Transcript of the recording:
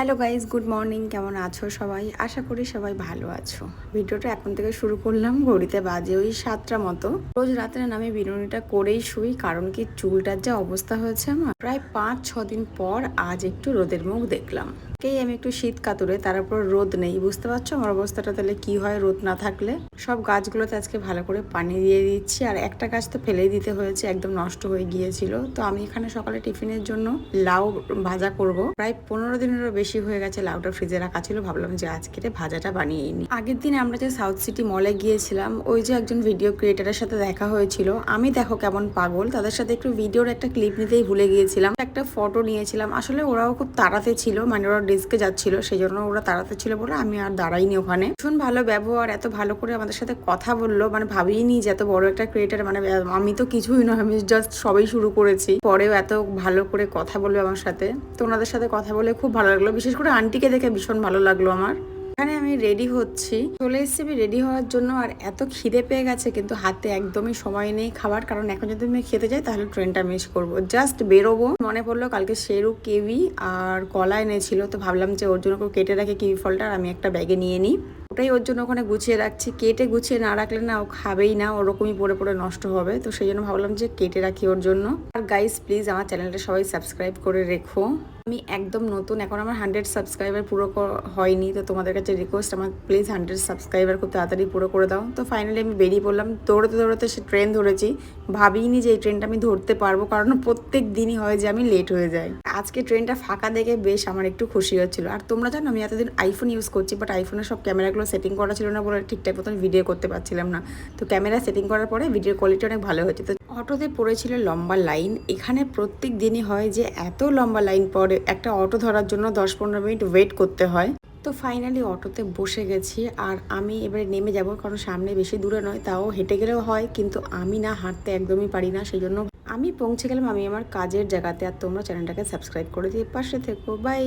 Hello guys, good morning. কেমন আছো সবাই? আশা করি সবাই ভালো আছো। ভিডিওটা এখন থেকে শুরু করলাম। ঘড়িতে বাজে ওই 7টা মতো। রোজ রাতে আমি বিনুনিটা করেই শুই, কারণ কি চুলটার যা অবস্থা হয়েছে আমার। প্রায় 5-6 দিন পর আজ একটু রোদের মুখ দেখলাম। আমি একটু শীত কাতুরে, তার উপর রোদ নেই। বুঝতে পারছো আমার অবস্থাটা তাহলে কি হয় রোদ না থাকলে। সব গাছগুলোতে আজকে ভালো করে পানি দিয়ে দিচ্ছি, আর একটা গাছ তো ফেলেই দিতে হয়েছে, একদম নষ্ট হয়ে গিয়েছিল। তো আমি এখানে সকালে টিফিনের জন্য লাউ ভাজা করব। প্রায় 15 দিনেরও বেশি হয়ে গেছে লাউটা ফ্রিজে রাখা ছিল, ভাবলাম যে আজকে ভাজাটা বানিয়ে নিই। আগের দিন আমরা যে সাউথ সিটি মলে গিয়েছিলাম, ওই যে একজন ভিডিও ক্রিয়েটারের সাথে দেখা হয়েছিল। আমি দেখো কেমন পাগল, তাদের সাথে একটু ভিডিওর একটা ক্লিপ নিতেই ভুলে গিয়েছিলাম। একটা ফটো নিয়েছিলাম। আসলে ওরাও খুব তাড়াতে ছিল, মানে ওরা ডেস্কে যাচ্ছিল, সেই জন্য ওরা তাড়াতে ছিল বলে আমি আর দাঁড়াইনি ওখানে। ভীষণ ভালো ব্যবহার, এত ভালো করে আমাদের সাথে কথা বললো, মানে ভাবিনি যে এত বড় একটা ক্রিয়েটার। মানে আমি তো কিছুই নয়, আমি জাস্ট সবেই শুরু করেছি, পরেও এত ভালো করে কথা বলবে আমার সাথে। তো ওনাদের সাথে কথা বলে খুব ভালো লাগলো, বিশেষ করে আন্টিকে দেখে ভীষণ ভালো লাগলো আমার। এখানে আমি রেডি হচ্ছি, চলে এসেছি আমি রেডি হওয়ার জন্য। আর এত খিদে পেয়ে গেছে, কিন্তু হাতে একদমই সময় নেই খাবার, কারণ এখন যদি আমি খেতে যাই তাহলে ট্রেনটা মিস করবো। জাস্ট বেরোবো, মনে পড়লো কালকে শেরু কেবি আর কলা এনেছিল, তো ভাবলাম যে ওর জন্য কেটে রাখে কিউই ফলটা, আর আমি একটা ব্যাগে নিয়ে নিই। ওটাই ওর জন্য ওখানে গুছিয়ে রাখছি। কেটে গুছিয়ে না রাখলে না ও খাবেই না, ওরকমই পড়ে পড়ে নষ্ট হবে। তো সেই জন্য ভাবলাম যে কেটে রাখি ওর জন্য। আর গাইস প্লিজ আমার চ্যানেলটা সবাই সাবস্ক্রাইব করে রেখো। আমি একদম নতুন, এখন আমার 100 সাবস্ক্রাইবার পুরো হয়নি। তো তোমাদের কাছে রিকোয়েস্ট, আমার প্লিজ 100 সাবস্ক্রাইবার খুব তাড়াতাড়ি পুরো করে দাও। তো ফাইনালি আমি বেরিয়ে পড়লাম, দৌড়তে দৌড়তে সে ট্রেন ধরেছি। ভাবিনি যে এই ট্রেনটা আমি ধরতে পারবো, কারণ প্রত্যেক দিনই হয় যে আমি লেট হয়ে যাই। আজকে ট্রেনটা ফাঁকা দেখে বেশ আমার একটু খুশি হচ্ছিল। আর তোমরা জানো আমি এতদিন আইফোন ইউজ করছি, বাট আইফোনের সব ক্যামেরাগুলো সেটিং করা ছিল না বলে ঠিকঠাক মতন ভিডিও করতে পারছিলাম না। তো ক্যামেরা সেটিং করার পরে ভিডিওর কোয়ালিটি অনেক ভালো হয়েছে। তো অটোতে পড়েছিল লম্বা লাইন। এখানে প্রত্যেক দিনই হয় যে এত লম্বা লাইন পরে একটা অটো ধরার জন্য 10-15 মিনিট ওয়েট করতে হয়। তো ফাইনালি অটোতে বসে গেছি, আর আমি এবারে নেমে যাব, কারণ সামনে বেশি দূরে নয়, তাও হেঁটে গেলেও হয়, কিন্তু আমি না হাঁটতে একদমই পারি না। সেই জন্য আমি পৌঁছে গেলাম আমি আমার কাজের জায়গাতে। আর তোমরা চ্যানেলটাকে সাবস্ক্রাইব করে দিয়ে পাশে থেকো। বাই।